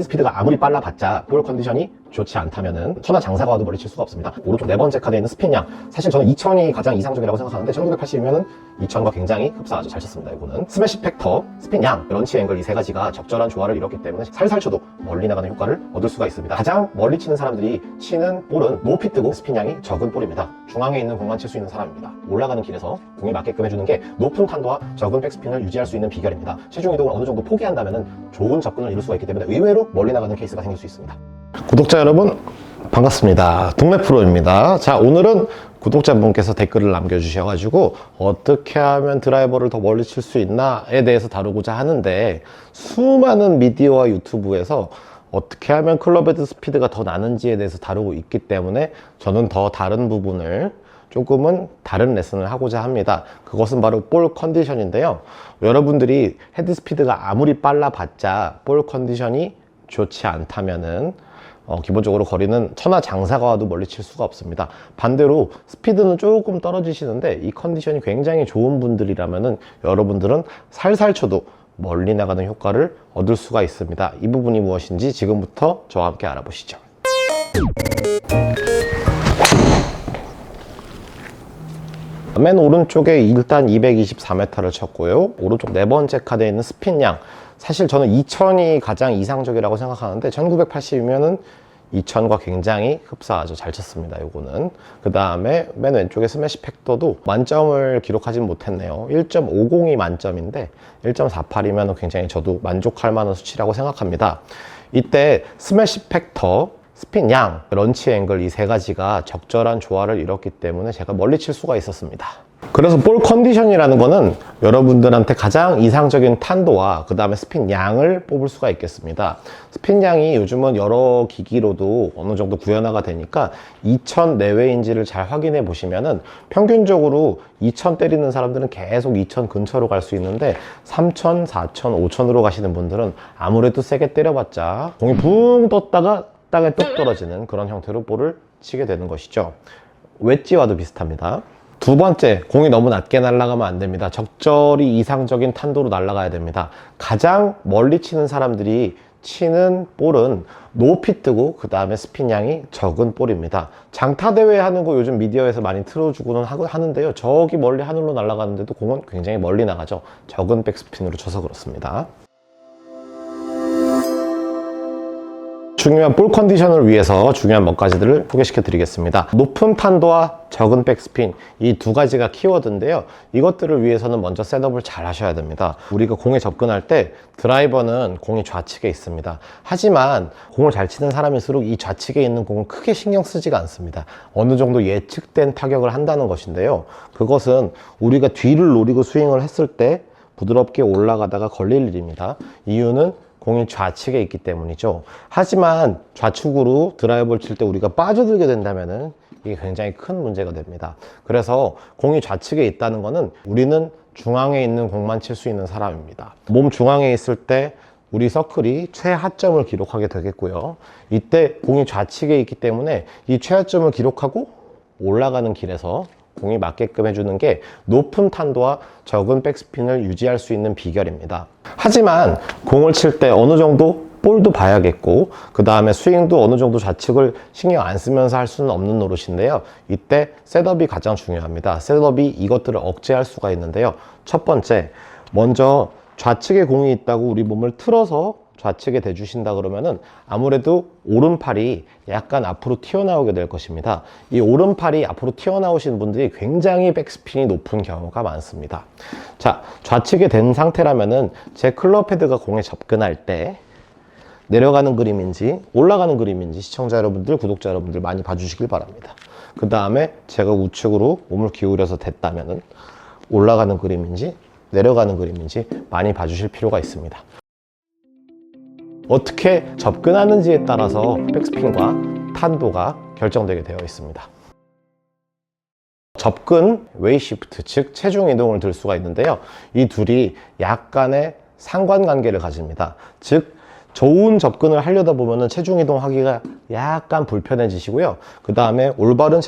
헤드 스피드가 아무리 빨라봤자 볼 컨디션이 좋지 않다면은 천하장사가 와도 멀리칠 수가 없습니다. 오른쪽 네 번째 카드에 있는 스핀양, 사실 저는 2000이 가장 이상적이라고 생각하는데 1980이면은 2000과 굉장히 흡사하죠. 잘 쳤습니다. 이거는 스매시 팩터, 스핀양, 런치 앵글 이 세 가지가 적절한 조화를 이뤘기 때문에 살살 쳐도 멀리 나가는 효과를 얻을 수가 있습니다. 가장 멀리 치는 사람들이 치는 볼은 높이 뜨고 스핀양이 적은 볼입니다. 중앙에 있는 공만 칠 수 있는 사람입니다. 올라가는 길에서 공이 맞게끔 해주는 게 높은 탄도와 적은 백스핀을 유지할 수 있는 비결입니다. 체중 이동을 어느 정도 포기한다면 좋은 접근을 이룰 수가 있기 때문에 의외로 멀리 나가는 케이스가 생길 수 있습니다. 구독자 여러분 반갑습니다. 동네 프로입니다. 자, 오늘은 구독자분께서 댓글을 남겨주셔가지고 어떻게 하면 드라이버를 더 멀리 칠 수 있나에 대해서 다루고자 하는데, 수많은 미디어와 유튜브에서 어떻게 하면 클럽 헤드 스피드가 더 나는지에 대해서 다루고 있기 때문에 저는 더 다른 부분을 조금은 다른 레슨을 하고자 합니다. 그것은 바로 볼 컨디션인데요. 여러분들이 헤드 스피드가 아무리 빨라봤자 볼 컨디션이 좋지 않다면은 기본적으로 거리는 천하장사가 와도 멀리 칠 수가 없습니다. 반대로 스피드는 조금 떨어지시는데 이 컨디션이 굉장히 좋은 분들이라면은 여러분들은 살살 쳐도 멀리 나가는 효과를 얻을 수가 있습니다. 이 부분이 무엇인지 지금부터 저와 함께 알아보시죠. 맨 오른쪽에 일단 224m를 쳤고요. 오른쪽 네 번째 카드에 있는 스핀양, 사실 저는 2000이 가장 이상적이라고 생각하는데 1980이면은 2000과 굉장히 흡사하죠. 잘 쳤습니다. 요거는. 그 다음에 맨 왼쪽에 스매시 팩터도 만점을 기록하진 못했네요. 1.50이 만점인데 1.48이면 굉장히 저도 만족할 만한 수치라고 생각합니다. 이때 스매시 팩터, 스핀 양, 런치 앵글 이 세 가지가 적절한 조화를 이뤘기 때문에 제가 멀리 칠 수가 있었습니다. 그래서 볼 컨디션이라는 거는 여러분들한테 가장 이상적인 탄도와 그 다음에 스핀 양을 뽑을 수가 있겠습니다. 스핀 양이 요즘은 여러 기기로도 어느 정도 구현화가 되니까 2000 내외인지를 잘 확인해 보시면은 평균적으로 2000 때리는 사람들은 계속 2000 근처로 갈 수 있는데 3000, 4000, 5000으로 가시는 분들은 아무래도 세게 때려봤자 공이 붕 떴다가 땅에 뚝 떨어지는 그런 형태로 볼을 치게 되는 것이죠. 웨지와도 비슷합니다. 두 번째, 공이 너무 낮게 날아가면 안 됩니다. 적절히 이상적인 탄도로 날아가야 됩니다. 가장 멀리 치는 사람들이 치는 볼은 높이 뜨고 그 다음에 스핀양이 적은 볼입니다. 장타대회 하는 거 요즘 미디어에서 많이 틀어주고는 하는데요. 저기 멀리 하늘로 날아가는데도 공은 굉장히 멀리 나가죠. 적은 백스핀으로 쳐서 그렇습니다. 중요한 볼 컨디션을 위해서 중요한 몇 가지들을 소개시켜 드리겠습니다. 높은 탄도와 적은 백스핀, 이 두 가지가 키워드인데요. 이것들을 위해서는 먼저 셋업을 잘 하셔야 됩니다. 우리가 공에 접근할 때 드라이버는 공이 좌측에 있습니다. 하지만 공을 잘 치는 사람일수록 이 좌측에 있는 공은 크게 신경 쓰지가 않습니다. 어느 정도 예측된 타격을 한다는 것인데요. 그것은 우리가 뒤를 노리고 스윙을 했을 때 부드럽게 올라가다가 걸릴 일입니다. 이유는 공이 좌측에 있기 때문이죠. 하지만 좌측으로 드라이버를 칠 때 우리가 빠져들게 된다면은 이게 굉장히 큰 문제가 됩니다. 그래서 공이 좌측에 있다는 거는 우리는 중앙에 있는 공만 칠 수 있는 사람입니다. 몸 중앙에 있을 때 우리 서클이 최하점을 기록하게 되겠고요. 이때 공이 좌측에 있기 때문에 이 최하점을 기록하고 올라가는 길에서 공이 맞게끔 해주는 게 높은 탄도와 적은 백스핀을 유지할 수 있는 비결입니다. 하지만 공을 칠 때 어느 정도 볼도 봐야겠고 그 다음에 스윙도 어느 정도 좌측을 신경 안 쓰면서 할 수는 없는 노릇인데요. 이때 셋업이 가장 중요합니다. 셋업이 이것들을 억제할 수가 있는데요. 첫 번째, 먼저 좌측에 공이 있다고 우리 몸을 틀어서 좌측에 대주신다 그러면은 아무래도 오른팔이 약간 앞으로 튀어나오게 될 것입니다. 이 오른팔이 앞으로 튀어나오신 분들이 굉장히 백스핀이 높은 경우가 많습니다. 자, 좌측에 된 상태라면은 제 클럽 헤드가 공에 접근할 때 내려가는 그림인지 올라가는 그림인지 시청자 여러분들, 구독자 여러분들 많이 봐주시길 바랍니다. 그 다음에 제가 우측으로 몸을 기울여서 댔다면은 올라가는 그림인지 내려가는 그림인지 많이 봐주실 필요가 있습니다. 어떻게 접근하는지에 따라서 백스핀과 탄도가 결정되게 되어 있습니다. 접근, 웨이 시프트, 즉 체중 이동을 들 수가 있는데요. 이 둘이 약간의 상관관계를 가집니다. 즉 좋은 접근을 하려다 보면 체중 이동하기가 약간 불편해지시고요. 그 다음에 올바른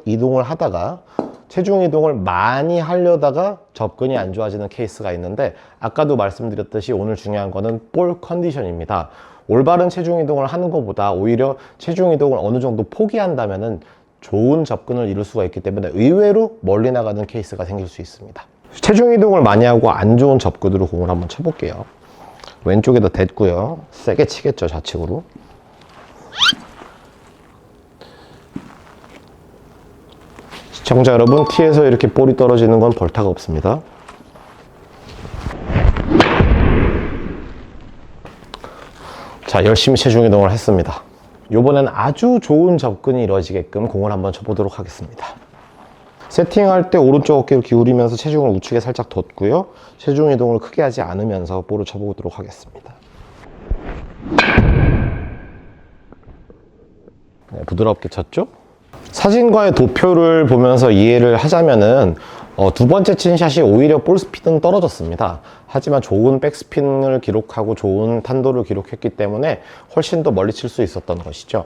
이동을 하다가 체중 이동을 많이 하려다가 접근이 안 좋아지는 케이스가 있는데, 아까도 말씀드렸듯이 오늘 중요한 거는 볼 컨디션입니다. 올바른 체중 이동을 하는 것보다 오히려 체중 이동을 어느 정도 포기한다면은 좋은 접근을 이룰 수가 있기 때문에 의외로 멀리 나가는 케이스가 생길 수 있습니다. 체중 이동을 많이 하고 안 좋은 접근으로 공을 한번 쳐볼게요. 왼쪽에다 댔고요. 세게 치겠죠, 좌측으로. 시청자 여러분, 티에서 이렇게 볼이 떨어지는 건 벌타가 없습니다. 자, 열심히 체중 이동을 했습니다. 이번엔 아주 좋은 접근이 이루어지게끔 공을 한번 쳐보도록 하겠습니다. 세팅할 때 오른쪽 어깨를 기울이면서 체중을 우측에 살짝 뒀고요. 체중 이동을 크게 하지 않으면서 볼을 쳐보도록 하겠습니다. 네, 부드럽게 쳤죠? 사진과의 도표를 보면서 이해를 하자면은 두 번째 친 샷이 오히려 볼 스피드는 떨어졌습니다. 하지만 좋은 백스핀을 기록하고 좋은 탄도를 기록했기 때문에 훨씬 더 멀리 칠 수 있었던 것이죠.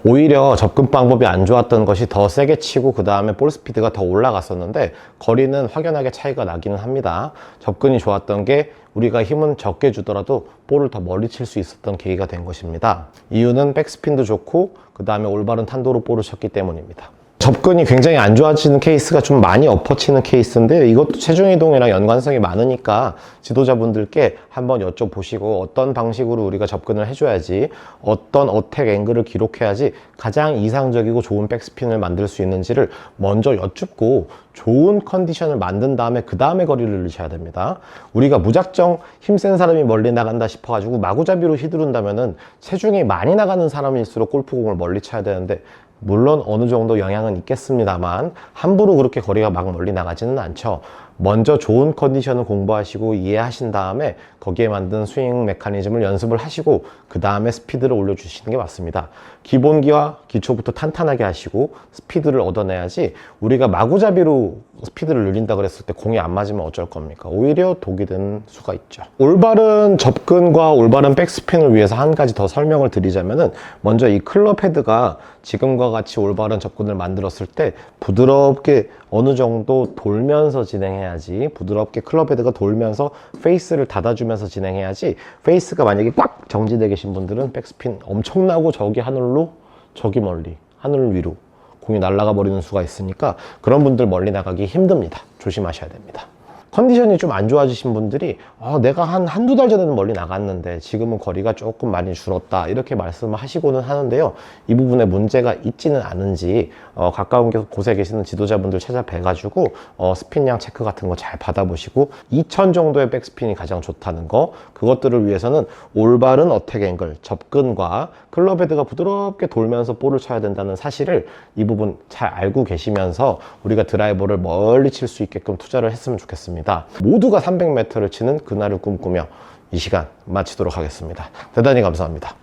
오히려 접근 방법이 안 좋았던 것이 더 세게 치고 그 다음에 볼 스피드가 더 올라갔었는데 거리는 확연하게 차이가 나기는 합니다. 접근이 좋았던 게 우리가 힘은 적게 주더라도 볼을 더 멀리 칠 수 있었던 계기가 된 것입니다. 이유는 백스핀도 좋고 그 다음에 올바른 탄도로 볼을 쳤기 때문입니다. 접근이 굉장히 안 좋아지는 케이스가 좀 많이 엎어치는 케이스인데 이것도 체중 이동이랑 연관성이 많으니까 지도자분들께 한번 여쭤보시고 어떤 방식으로 우리가 접근을 해줘야지, 어떤 어택 앵글을 기록해야지 가장 이상적이고 좋은 백스핀을 만들 수 있는지를 먼저 여쭙고 좋은 컨디션을 만든 다음에 그 다음에 거리를 늘리셔야 됩니다. 우리가 무작정 힘센 사람이 멀리 나간다 싶어가지고 마구잡이로 휘두른다면은 체중이 많이 나가는 사람일수록 골프공을 멀리 쳐야 되는데 물론 어느 정도 영향은 있겠습니다만 함부로 그렇게 거리가 막 멀리 나가지는 않죠. 먼저 좋은 컨디션을 공부하시고 이해하신 다음에 거기에 만든 스윙 메커니즘을 연습을 하시고 그 다음에 스피드를 올려주시는 게 맞습니다. 기본기와 기초부터 탄탄하게 하시고 스피드를 얻어내야지 우리가 마구잡이로 스피드를 늘린다 그랬을 때 공이 안 맞으면 어쩔 겁니까? 오히려 독이 되는 수가 있죠. 올바른 접근과 올바른 백스핀을 위해서 한 가지 더 설명을 드리자면은 먼저 이 클럽 헤드가 지금과 같이 올바른 접근을 만들었을 때 부드럽게 어느 정도 돌면서 진행해야지, 부드럽게 클럽 헤드가 돌면서 페이스를 닫아주면서 진행해야지, 페이스가 만약에 꽉 정지되어 계신 분들은 백스핀 엄청나고 저기 하늘로 저기 멀리 하늘 위로 공이 날아가 버리는 수가 있으니까 그런 분들 멀리 나가기 힘듭니다. 조심하셔야 됩니다. 컨디션이 좀 안 좋아지신 분들이 내가 한두 달 전에는 멀리 나갔는데 지금은 거리가 조금 많이 줄었다 이렇게 말씀을 하시고는 하는데요. 이 부분에 문제가 있지는 않은지 가까운 곳에 계시는 지도자분들 찾아뵈가지고 스핀량 체크 같은 거 잘 받아보시고 2000 정도의 백스핀이 가장 좋다는 거, 그것들을 위해서는 올바른 어택 앵글, 접근과 클럽 헤드가 부드럽게 돌면서 볼을 쳐야 된다는 사실을 이 부분 잘 알고 계시면서 우리가 드라이버를 멀리 칠 수 있게끔 투자를 했으면 좋겠습니다. 모두가 300m를 치는 그날을 꿈꾸며 이 시간 마치도록 하겠습니다. 대단히 감사합니다.